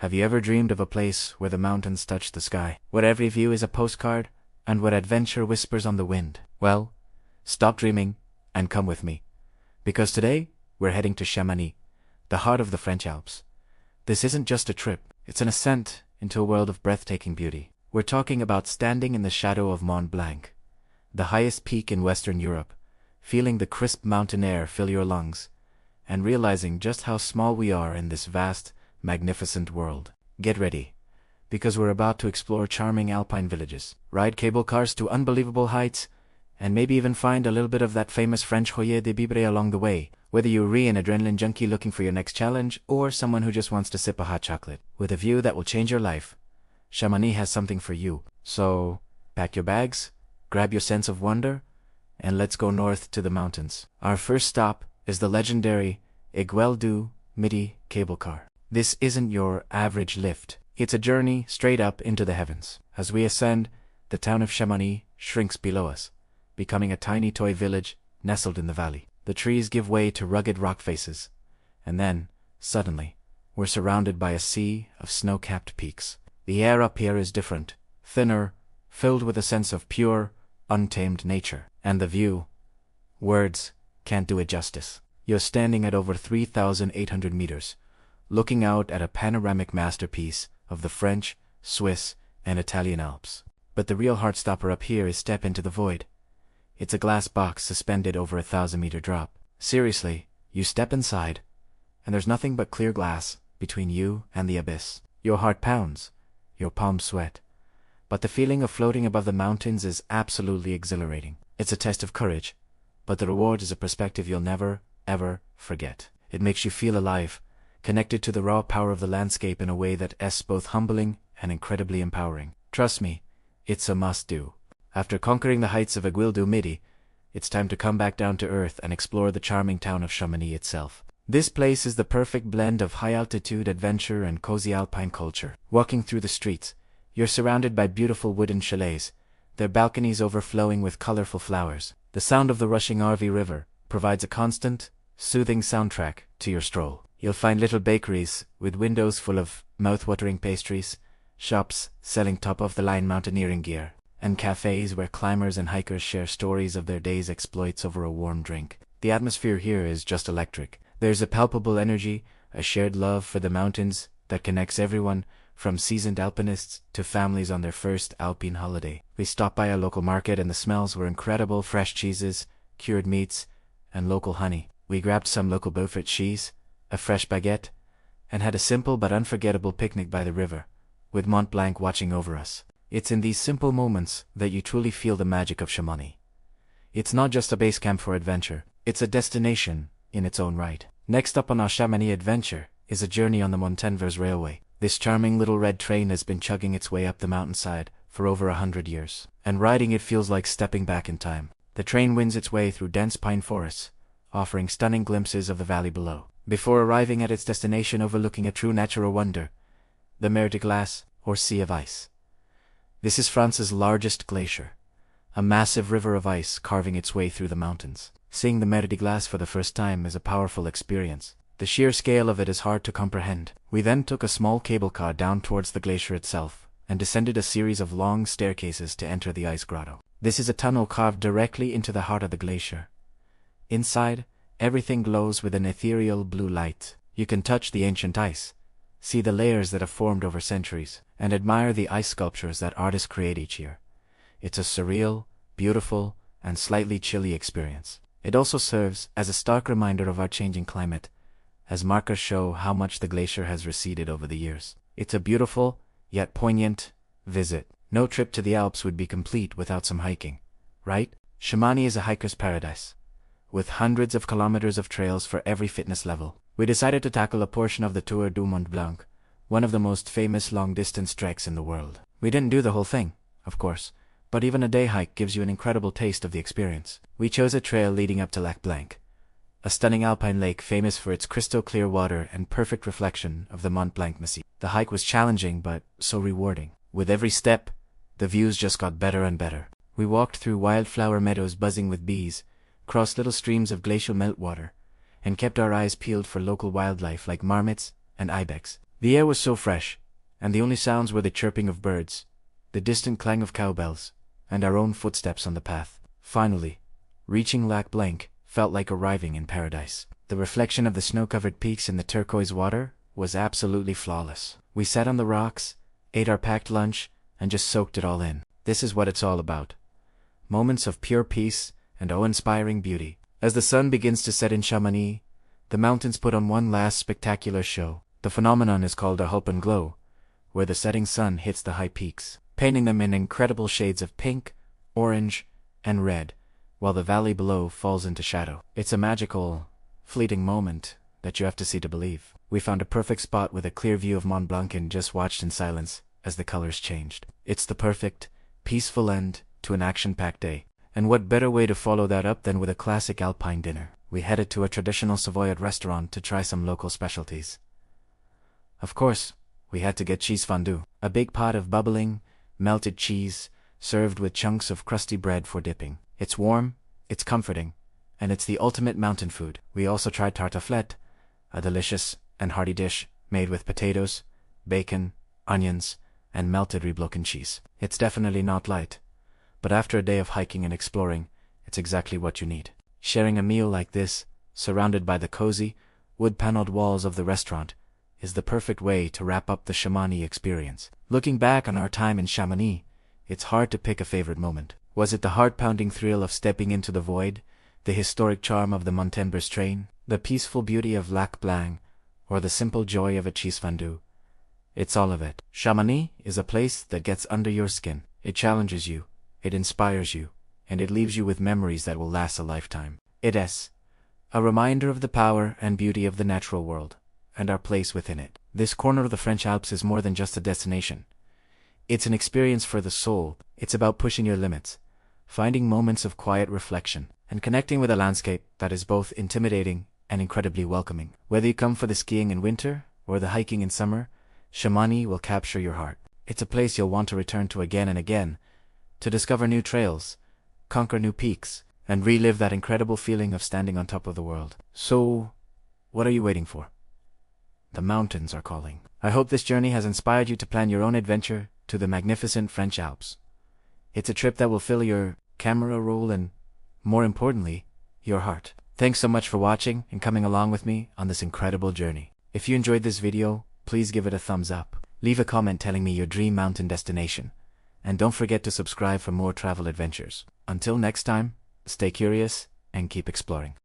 Have you ever dreamed of a place where the mountains touch the sky, where every view is a postcard, and where adventure whispers on the wind? Well, stop dreaming and come with me, because today we're heading to Chamonix, the heart of the French Alps. This isn't just a trip, it's an ascent into a world of breathtaking beauty. We're talking about standing in the shadow of Mont Blanc, the highest peak in Western Europe, feeling the crisp mountain air fill your lungs, and realizing just how small we are in this vast, magnificent world. Get ready, because we're about to explore charming Alpine villages, ride cable cars to unbelievable heights, and maybe even find a little bit of that famous French joie de vivre along the way, whether you're an adrenaline junkie looking for your next challenge or someone who just wants to sip a hot chocolate with a view that will change your life. Chamonix has something for you. So, pack your bags, grab your sense of wonder, and let's go north to the mountains. Our first stop is the legendary Aiguille du Midi cable car. This isn't your average lift. It's a journey straight up into the heavens. As we ascend, the town of Chamonix shrinks below us, becoming a tiny toy village nestled in the valley. The trees give way to rugged rock faces, and then, suddenly, we're surrounded by a sea of snow-capped peaks. The air up here is different, thinner, filled with a sense of pure, untamed nature. And the view, words can't do it justice. You're standing at over 3,800 meters, looking out at a panoramic masterpiece of the French, Swiss, and Italian Alps. But the real heartstopper up here is step into the void. It's a glass box suspended over a 1,000-meter drop. Seriously, you step inside, and there's nothing but clear glass between you and the abyss. Your heart pounds, your palms sweat, but the feeling of floating above the mountains is absolutely exhilarating. It's a test of courage, but the reward is a perspective you'll never, ever forget. It makes you feel alive, connected to the raw power of the landscape in a way that is both humbling and incredibly empowering. Trust me, it's a must-do. After conquering the heights of Aiguille du Midi, it's time to come back down to earth and explore the charming town of Chamonix itself. This place is the perfect blend of high-altitude adventure and cozy alpine culture. Walking through the streets, you're surrounded by beautiful wooden chalets, their balconies overflowing with colorful flowers. The sound of the rushing RV river provides a constant, soothing soundtrack to your stroll. You'll find little bakeries with windows full of mouth-watering pastries, shops selling top-of-the-line mountaineering gear, and cafes where climbers and hikers share stories of their day's exploits over a warm drink. The atmosphere here is just electric. There's a palpable energy, a shared love for the mountains that connects everyone, from seasoned alpinists to families on their first Alpine holiday. We stopped by a local market and the smells were incredible: fresh cheeses, cured meats, and local honey. We grabbed some local Beaufort cheese, a fresh baguette, and had a simple but unforgettable picnic by the river, with Mont Blanc watching over us. It's in these simple moments that you truly feel the magic of Chamonix. It's not just a base camp for adventure, it's a destination in its own right. Next up on our Chamonix adventure is a journey on the Montenvers Railway. This charming little red train has been chugging its way up the mountainside for over 100 years, and riding it feels like stepping back in time. The train wins its way through dense pine forests, offering stunning glimpses of the valley below, before arriving at its destination overlooking a true natural wonder, the Mer de Glace, or Sea of Ice. This is France's largest glacier, a massive river of ice carving its way through the mountains. Seeing the Mer de Glace for the first time is a powerful experience. The sheer scale of it is hard to comprehend. We then took a small cable car down towards the glacier itself, and descended a series of long staircases to enter the ice grotto. This is a tunnel carved directly into the heart of the glacier. Inside, everything glows with an ethereal blue light. You can touch the ancient ice, see the layers that have formed over centuries, and admire the ice sculptures that artists create each year. It's a surreal, beautiful, and slightly chilly experience. It also serves as a stark reminder of our changing climate, as markers show how much the glacier has receded over the years. It's a beautiful, yet poignant, visit. No trip to the Alps would be complete without some hiking, right? Chamonix is a hiker's paradise, with hundreds of kilometers of trails for every fitness level. We decided to tackle a portion of the Tour du Mont Blanc, one of the most famous long-distance treks in the world. We didn't do the whole thing, of course, but even a day hike gives you an incredible taste of the experience. We chose a trail leading up to Lac Blanc, a stunning alpine lake famous for its crystal-clear water and perfect reflection of the Mont Blanc massif. The hike was challenging but so rewarding. With every step, the views just got better and better. We walked through wildflower meadows buzzing with bees, crossed little streams of glacial meltwater, and kept our eyes peeled for local wildlife like marmots and ibex. The air was so fresh, and the only sounds were the chirping of birds, the distant clang of cowbells, and our own footsteps on the path. Finally, reaching Lac Blanc felt like arriving in paradise. The reflection of the snow-covered peaks in the turquoise water was absolutely flawless. We sat on the rocks, ate our packed lunch, and just soaked it all in. This is what it's all about. Moments of pure peace and awe-inspiring beauty. As the sun begins to set in Chamonix, the mountains put on one last spectacular show. The phenomenon is called a Alpine glow, where the setting sun hits the high peaks, painting them in incredible shades of pink, orange, and red, while the valley below falls into shadow. It's a magical, fleeting moment that you have to see to believe. We found a perfect spot with a clear view of Mont Blanc and just watched in silence as the colors changed. It's the perfect, peaceful end to an action-packed day. And what better way to follow that up than with a classic Alpine dinner? We headed to a traditional Savoyard restaurant to try some local specialties. Of course, we had to get cheese fondue, a big pot of bubbling, melted cheese, served with chunks of crusty bread for dipping. It's warm, it's comforting, and it's the ultimate mountain food. We also tried tartiflette, a delicious and hearty dish made with potatoes, bacon, onions, and melted reblochon cheese. It's definitely not light, but after a day of hiking and exploring, it's exactly what you need. Sharing a meal like this, surrounded by the cozy, wood-paneled walls of the restaurant, is the perfect way to wrap up the Chamonix experience. Looking back on our time in Chamonix, it's hard to pick a favorite moment. Was it the heart-pounding thrill of stepping into the void, the historic charm of the Montenberg train, the peaceful beauty of Lac Blanc, or the simple joy of a cheese fondue? It's all of it. Chamonix is a place that gets under your skin. It challenges you, it inspires you, and it leaves you with memories that will last a lifetime. It is a reminder of the power and beauty of the natural world, and our place within it. This corner of the French Alps is more than just a destination. It's an experience for the soul. It's about pushing your limits, finding moments of quiet reflection, and connecting with a landscape that is both intimidating and incredibly welcoming. Whether you come for the skiing in winter or the hiking in summer, Chamonix will capture your heart. It's a place you'll want to return to again and again, to discover new trails, conquer new peaks, and relive that incredible feeling of standing on top of the world. So, what are you waiting for? The mountains are calling. I hope this journey has inspired you to plan your own adventure to the magnificent French Alps. It's a trip that will fill your camera roll and, more importantly, your heart. Thanks so much for watching and coming along with me on this incredible journey. If you enjoyed this video, please give it a thumbs up. Leave a comment telling me your dream mountain destination. And don't forget to subscribe for more travel adventures. Until next time, stay curious and keep exploring.